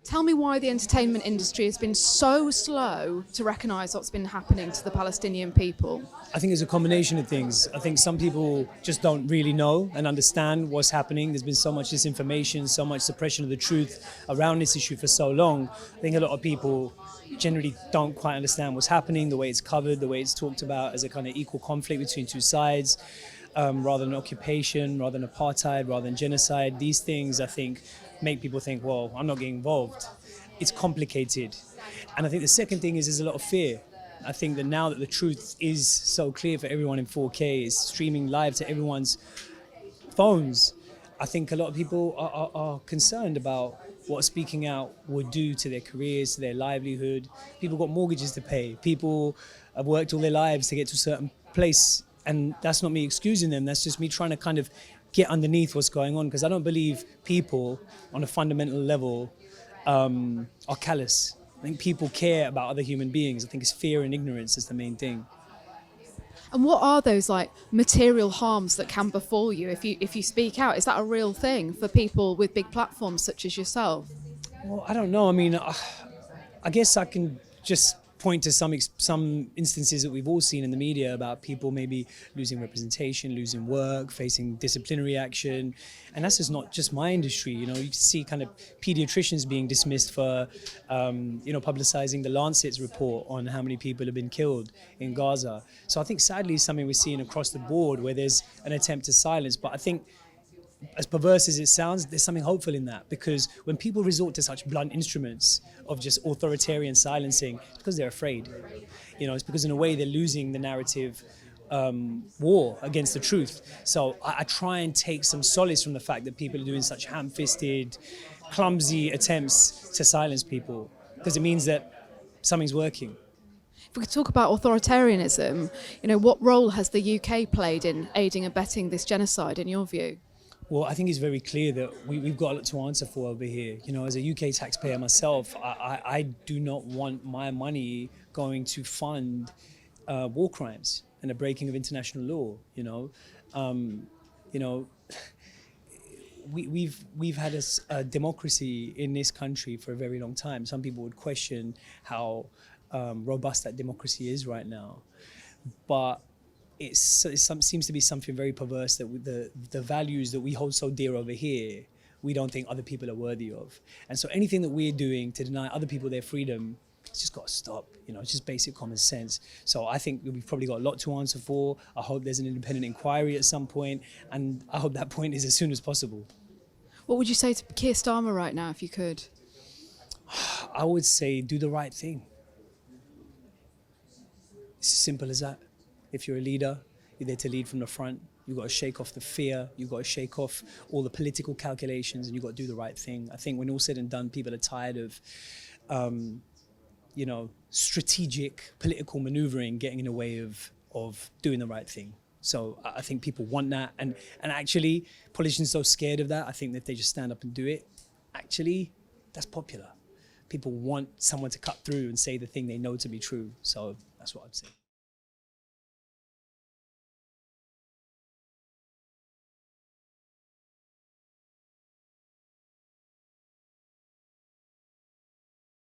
Tell me why the entertainment industry has been so slow to recognise what's been happening to the Palestinian people. I think it's a combination of things. I think some people just don't really know and understand what's happening. There's been so much disinformation, so much suppression of the truth around this issue for so long. I think a lot of people generally don't quite understand what's happening, the way it's covered, the way it's talked about as a kind of equal conflict between two sides, rather than occupation, rather than apartheid, rather than genocide. These things, I think, make people think, well, I'm not getting involved. It's complicated. And I think the second thing is there's a lot of fear. I think that now that the truth is so clear for everyone in 4K, it's streaming live to everyone's phones, I think a lot of people are concerned about what speaking out would do to their careers, to their livelihood. People got mortgages to pay. People have worked all their lives to get to a certain place. And that's not me excusing them. That's just me trying to kind of get underneath what's going on, because I don't believe people on a fundamental level are callous. I think people care about other human beings. I think it's fear and ignorance is the main thing. And what are those material harms that can befall you if you speak out? Is that a real thing for people with big platforms such as yourself? Well, I don't know. I mean, I guess I can just point to some instances that we've all seen in the media about people maybe losing representation, losing work, facing disciplinary action. And that's just not just my industry. You see kind of pediatricians being dismissed for, publicizing the Lancet's report on how many people have been killed in Gaza. So I think sadly it's something we're seeing across the board where there's an attempt to silence. But I think, as perverse as it sounds, there's something hopeful in that, because when people resort to such blunt instruments of just authoritarian silencing, it's because they're afraid. It's because in a way they're losing the narrative war against the truth. So I try and take some solace from the fact that people are doing such ham-fisted, clumsy attempts to silence people, because it means that something's working. If we could talk about authoritarianism, what role has the UK played in aiding and abetting this genocide in your view? Well, I think it's very clear that we've got a lot to answer for over here. As a UK taxpayer myself, I do not want my money going to fund war crimes and a breaking of international law. We've had a democracy in this country for a very long time. Some people would question how robust that democracy is right now, but it seems to be something very perverse that the values that we hold so dear over here, we don't think other people are worthy of. And so anything that we're doing to deny other people their freedom, it's just got to stop. It's just basic common sense. So I think we've probably got a lot to answer for. I hope there's an independent inquiry at some point, and I hope that point is as soon as possible. What would you say to Keir Starmer right now, if you could? I would say do the right thing. It's as simple as that. If you're a leader, you're there to lead from the front. You've got to shake off the fear. You've got to shake off all the political calculations, and you've got to do the right thing. I think when all said and done, people are tired of, strategic political maneuvering getting in the way of doing the right thing. So I think people want that. And actually, politicians are so scared of that. I think that if they just stand up and do it, actually, that's popular. People want someone to cut through and say the thing they know to be true. So that's what I'd say.